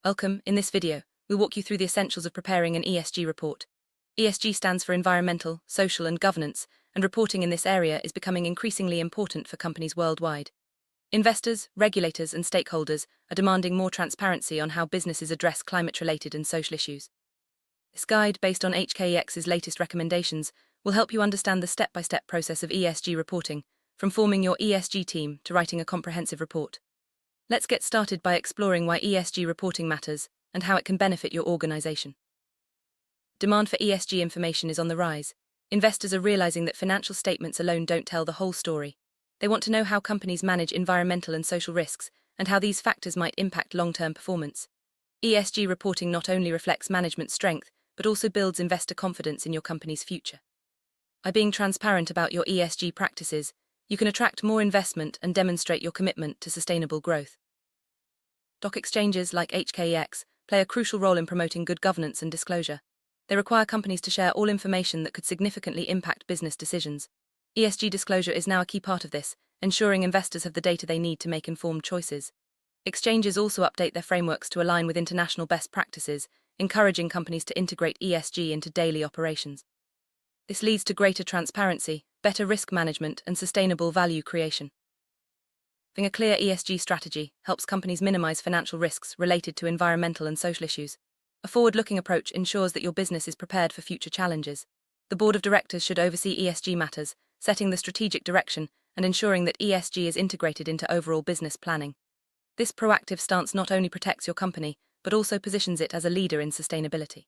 Welcome. In this video, we'll walk you through the essentials of preparing an ESG report. ESG stands for environmental, social, and governance, and reporting in this area is becoming increasingly important for companies worldwide. Investors, regulators, and stakeholders are demanding more transparency on how businesses address climate-related and social issues. This guide, based on HKEX's latest recommendations, will help you understand the step-by-step process of ESG reporting, from forming your ESG team to writing a comprehensive report. Let's get started by exploring why ESG reporting matters and how it can benefit your organization. Demand for ESG information is on the rise. Investors are realizing that financial statements alone don't tell the whole story. They want to know how companies manage environmental and social risks and how these factors might impact long-term performance. ESG reporting not only reflects management strength, but also builds investor confidence in your company's future. By being transparent about your ESG practices, you can attract more investment and demonstrate your commitment to sustainable growth. Stock exchanges like HKEX play a crucial role in promoting good governance and disclosure. They require companies to share all information that could significantly impact business decisions. ESG disclosure is now a key part of this, ensuring investors have the data they need to make informed choices. Exchanges also update their frameworks to align with international best practices, encouraging companies to integrate ESG into daily operations. This leads to greater transparency, better risk management, and sustainable value creation. Having a clear ESG strategy helps companies minimize financial risks related to environmental and social issues. A forward-looking approach ensures that your business is prepared for future challenges. The board of directors should oversee ESG matters, setting the strategic direction and ensuring that ESG is integrated into overall business planning. This proactive stance not only protects your company, but also positions it as a leader in sustainability.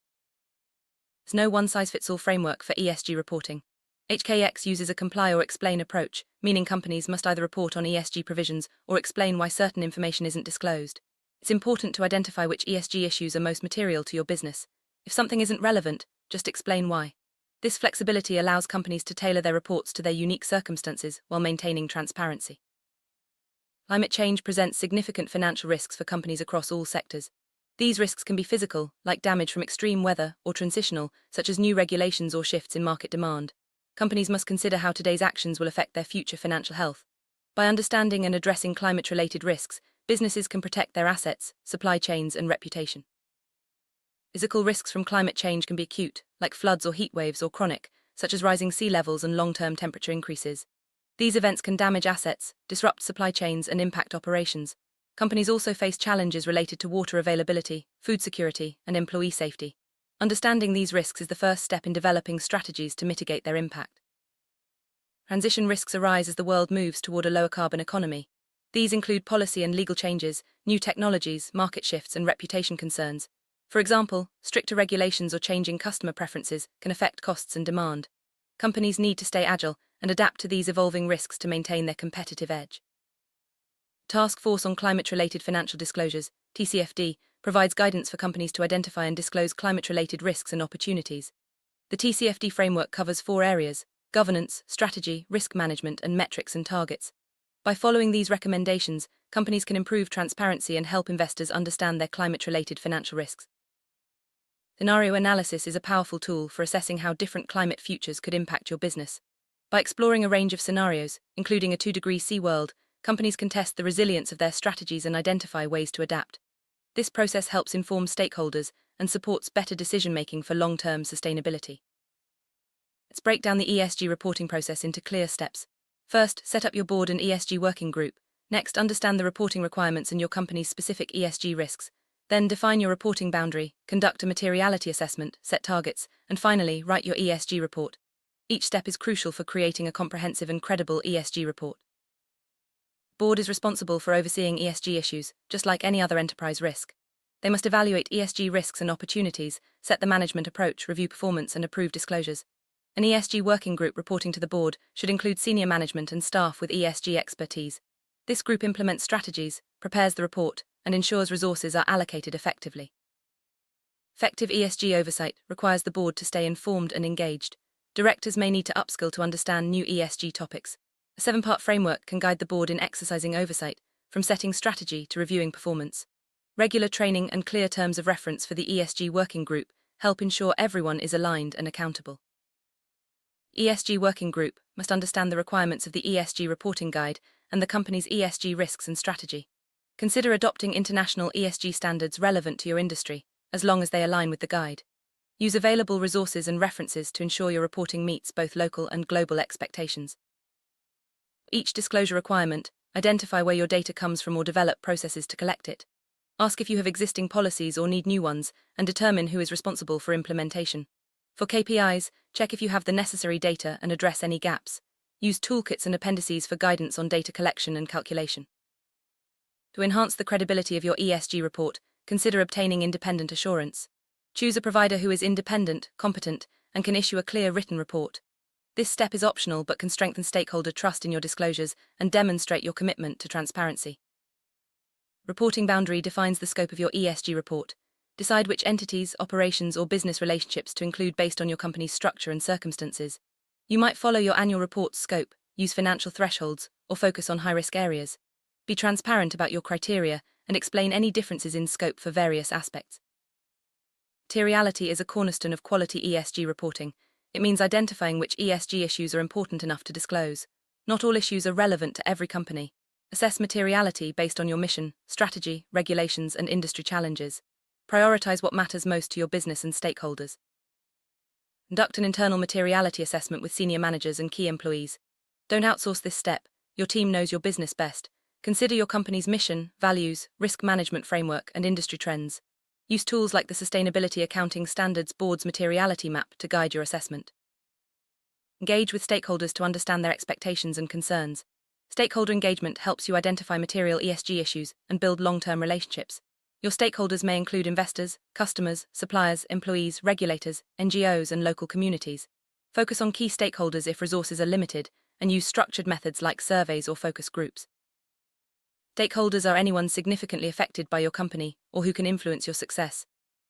There's no one-size-fits-all framework for ESG reporting. HKEX uses a comply or explain approach, meaning companies must either report on ESG provisions or explain why certain information isn't disclosed. It's important to identify which ESG issues are most material to your business. If something isn't relevant, just explain why. This flexibility allows companies to tailor their reports to their unique circumstances while maintaining transparency. Climate change presents significant financial risks for companies across all sectors. These risks can be physical, like damage from extreme weather, or transitional, such as new regulations or shifts in market demand. Companies must consider how today's actions will affect their future financial health. By understanding and addressing climate-related risks, businesses can protect their assets, supply chains, and reputation. Physical risks from climate change can be acute, like floods or heat waves, or chronic, such as rising sea levels and long-term temperature increases. These events can damage assets, disrupt supply chains, and impact operations. Companies also face challenges related to water availability, food security, and employee safety. Understanding these risks is the first step in developing strategies to mitigate their impact. Transition risks arise as the world moves toward a lower carbon economy. These include policy and legal changes, new technologies, market shifts, and reputation concerns. For example, stricter regulations or changing customer preferences can affect costs and demand. Companies need to stay agile and adapt to these evolving risks to maintain their competitive edge. Task Force on Climate-Related Financial Disclosures, TCFD, provides guidance for companies to identify and disclose climate-related risks and opportunities. The TCFD framework covers 4 areas: governance, strategy, risk management, and metrics and targets. By following these recommendations, companies can improve transparency and help investors understand their climate-related financial risks. Scenario analysis is a powerful tool for assessing how different climate futures could impact your business. By exploring a range of scenarios, including a 2°C world, companies can test the resilience of their strategies and identify ways to adapt. This process helps inform stakeholders and supports better decision-making for long-term sustainability. Let's break down the ESG reporting process into clear steps. First, set up your board and ESG working group. Next, understand the reporting requirements and your company's specific ESG risks. Then, define your reporting boundary, conduct a materiality assessment, set targets, and finally, write your ESG report. Each step is crucial for creating a comprehensive and credible ESG report. Board is responsible for overseeing ESG issues, just like any other enterprise risk. They must evaluate ESG risks and opportunities, set the management approach, review performance, and approve disclosures. An ESG working group reporting to the board should include senior management and staff with ESG expertise. This group implements strategies, prepares the report, and ensures resources are allocated effectively. Effective ESG oversight requires the board to stay informed and engaged. Directors may need to upskill to understand new ESG topics. A 7-part framework can guide the board in exercising oversight, from setting strategy to reviewing performance. Regular training and clear terms of reference for the ESG working group help ensure everyone is aligned and accountable. ESG working group must understand the requirements of the ESG reporting guide and the company's ESG risks and strategy. Consider adopting international ESG standards relevant to your industry, as long as they align with the guide. Use available resources and references to ensure your reporting meets both local and global expectations. Each disclosure requirement, identify where your data comes from or develop processes to collect it. Ask if you have existing policies or need new ones, and determine who is responsible for implementation. For KPIs, check if you have the necessary data and address any gaps. Use toolkits and appendices for guidance on data collection and calculation. To enhance the credibility of your ESG report, consider obtaining independent assurance. Choose a provider who is independent, competent, and can issue a clear written report. This step is optional but can strengthen stakeholder trust in your disclosures and demonstrate your commitment to transparency. Reporting boundary defines the scope of your ESG report. Decide which entities, operations, or business relationships to include based on your company's structure and circumstances. You might follow your annual report's scope, use financial thresholds, or focus on high-risk areas. Be transparent about your criteria and explain any differences in scope for various aspects. Materiality is a cornerstone of quality ESG reporting. It means identifying which ESG issues are important enough to disclose. Not all issues are relevant to every company. Assess materiality based on your mission, strategy, regulations, and industry challenges. Prioritize what matters most to your business and stakeholders. Conduct an internal materiality assessment with senior managers and key employees. Don't outsource this step. Your team knows your business best. Consider your company's mission, values, risk management framework, and industry trends. Use tools like the Sustainability Accounting Standards Board's Materiality Map to guide your assessment. Engage with stakeholders to understand their expectations and concerns. Stakeholder engagement helps you identify material ESG issues and build long-term relationships. Your stakeholders may include investors, customers, suppliers, employees, regulators, NGOs, and local communities. Focus on key stakeholders if resources are limited, and use structured methods like surveys or focus groups. Stakeholders are anyone significantly affected by your company or who can influence your success.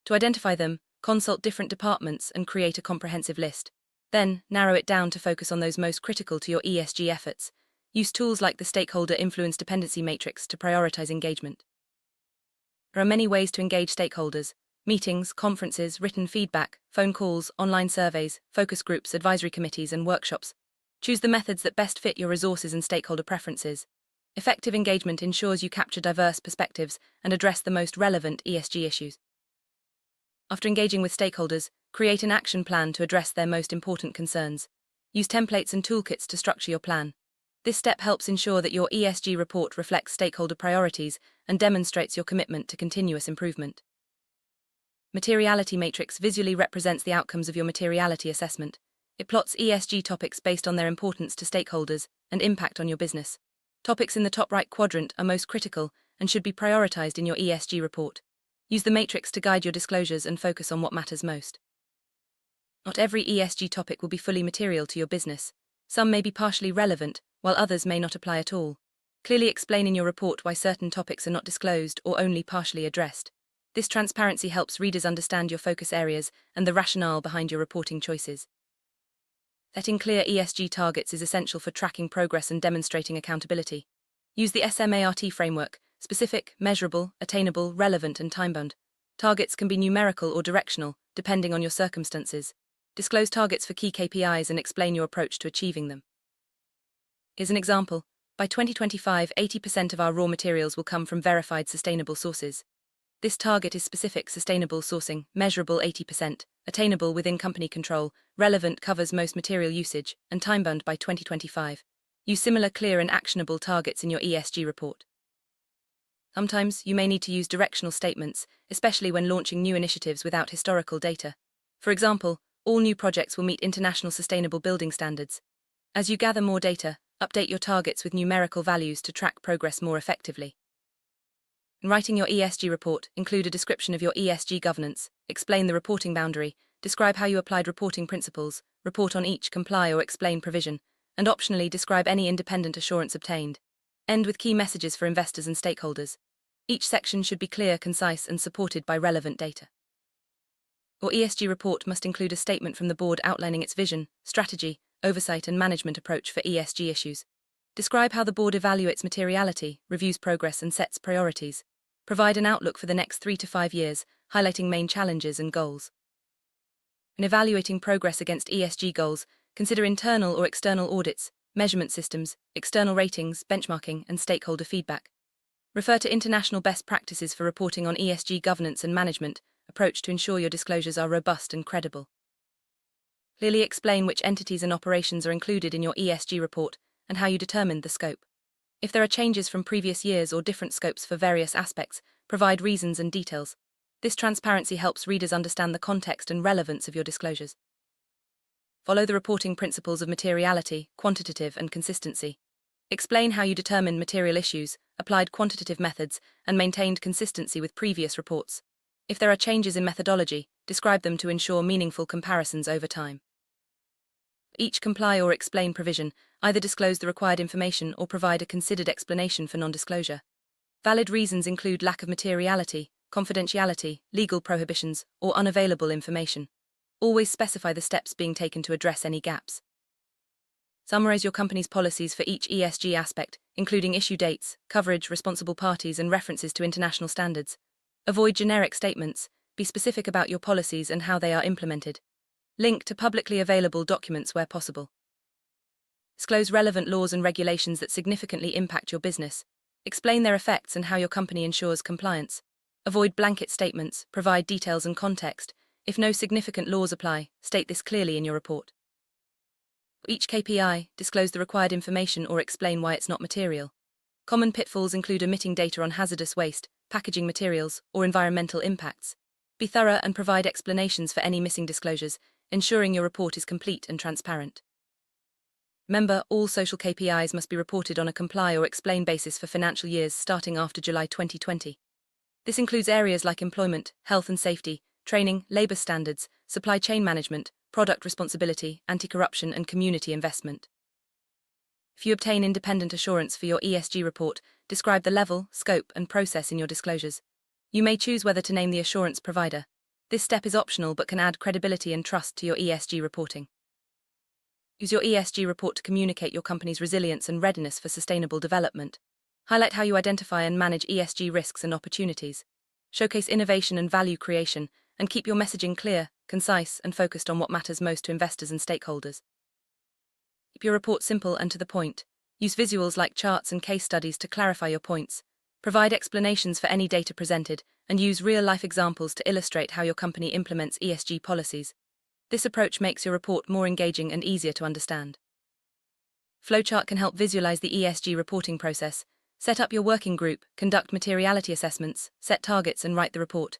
To identify them, consult different departments and create a comprehensive list. Then, narrow it down to focus on those most critical to your ESG efforts. Use tools like the Stakeholder Influence Dependency Matrix to prioritize engagement. There are many ways to engage stakeholders: meetings, conferences, written feedback, phone calls, online surveys, focus groups, advisory committees, and workshops. Choose the methods that best fit your resources and stakeholder preferences. Effective engagement ensures you capture diverse perspectives and address the most relevant ESG issues. After engaging with stakeholders, create an action plan to address their most important concerns. Use templates and toolkits to structure your plan. This step helps ensure that your ESG report reflects stakeholder priorities and demonstrates your commitment to continuous improvement. Materiality Matrix visually represents the outcomes of your materiality assessment. It plots ESG topics based on their importance to stakeholders and impact on your business. Topics in the top right quadrant are most critical and should be prioritized in your ESG report. Use the matrix to guide your disclosures and focus on what matters most. Not every ESG topic will be fully material to your business. Some may be partially relevant, while others may not apply at all. Clearly explain in your report why certain topics are not disclosed or only partially addressed. This transparency helps readers understand your focus areas and the rationale behind your reporting choices. Setting clear ESG targets is essential for tracking progress and demonstrating accountability. Use the SMART framework: specific, measurable, attainable, relevant, and time-bound. Targets can be numerical or directional, depending on your circumstances. Disclose targets for key KPIs and explain your approach to achieving them. Here's an example. By 2025, 80% of our raw materials will come from verified sustainable sources. This target is specific, sustainable sourcing, measurable 80%, attainable within company control, relevant covers most material usage, and time-bound by 2025. Use similar clear and actionable targets in your ESG report. Sometimes you may need to use directional statements, especially when launching new initiatives without historical data. For example, all new projects will meet international sustainable building standards. As you gather more data, update your targets with numerical values to track progress more effectively. In writing your ESG report, include a description of your ESG governance, explain the reporting boundary, describe how you applied reporting principles, report on each comply or explain provision, and optionally describe any independent assurance obtained. End with key messages for investors and stakeholders. Each section should be clear, concise, and supported by relevant data. Your ESG report must include a statement from the board outlining its vision, strategy, oversight, and management approach for ESG issues. Describe how the board evaluates materiality, reviews progress, and sets priorities. Provide an outlook for the next 3 to 5 years, highlighting main challenges and goals. In evaluating progress against ESG goals, consider internal or external audits, measurement systems, external ratings, benchmarking, and stakeholder feedback. Refer to international best practices for reporting on ESG governance and management approach to ensure your disclosures are robust and credible. Clearly explain which entities and operations are included in your ESG report and how you determined the scope. If there are changes from previous years or different scopes for various aspects, provide reasons and details. This transparency helps readers understand the context and relevance of your disclosures. Follow the reporting principles of materiality, quantitative, and consistency. Explain how you determined material issues, applied quantitative methods, and maintained consistency with previous reports. If there are changes in methodology, describe them to ensure meaningful comparisons over time. Each comply or explain provision, either disclose the required information or provide a considered explanation for non-disclosure. Valid reasons include lack of materiality, confidentiality, legal prohibitions, or unavailable information. Always specify the steps being taken to address any gaps. Summarize your company's policies for each ESG aspect, including issue dates, coverage, responsible parties, and references to international standards. Avoid generic statements. Be specific about your policies and how they are implemented. Link to publicly available documents where possible. Disclose relevant laws and regulations that significantly impact your business. Explain their effects and how your company ensures compliance. Avoid blanket statements, provide details and context. If no significant laws apply, state this clearly in your report. For each KPI, disclose the required information or explain why it's not material. Common pitfalls include omitting data on hazardous waste, packaging materials, or environmental impacts. Be thorough and provide explanations for any missing disclosures, ensuring your report is complete and transparent. Remember, all social KPIs must be reported on a comply or explain basis for financial years starting after July 2020. This includes areas like employment, health and safety, training, labor standards, supply chain management, product responsibility, anti-corruption, and community investment. If you obtain independent assurance for your ESG report, describe the level, scope, and process in your disclosures. You may choose whether to name the assurance provider. This step is optional but can add credibility and trust to your ESG reporting. Use your ESG report to communicate your company's resilience and readiness for sustainable development. Highlight how you identify and manage ESG risks and opportunities. Showcase innovation and value creation, and keep your messaging clear, concise, and focused on what matters most to investors and stakeholders. Keep your report simple and to the point. Use visuals like charts and case studies to clarify your points. Provide explanations for any data presented, and use real-life examples to illustrate how your company implements ESG policies. This approach makes your report more engaging and easier to understand. Flowchart can help visualize the ESG reporting process. Set up your working group, conduct materiality assessments, set targets, and write the report.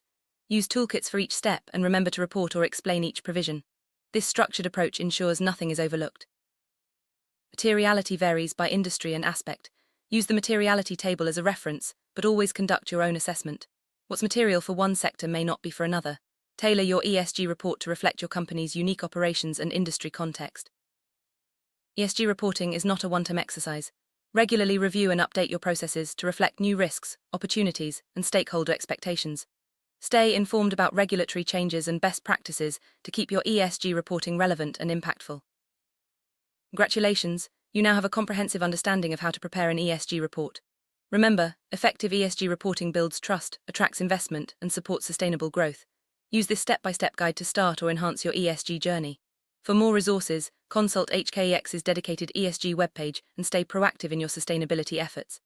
Use toolkits for each step and remember to report or explain each provision. This structured approach ensures nothing is overlooked. Materiality varies by industry and aspect. Use the materiality table as a reference, but always conduct your own assessment. What's material for one sector may not be for another. Tailor your ESG report to reflect your company's unique operations and industry context. ESG reporting is not a one-time exercise. Regularly review and update your processes to reflect new risks, opportunities, and stakeholder expectations. Stay informed about regulatory changes and best practices to keep your ESG reporting relevant and impactful. Congratulations, you now have a comprehensive understanding of how to prepare an ESG report. Remember, effective ESG reporting builds trust, attracts investment, and supports sustainable growth. Use this step-by-step guide to start or enhance your ESG journey. For more resources, consult HKEX's dedicated ESG webpage and stay proactive in your sustainability efforts.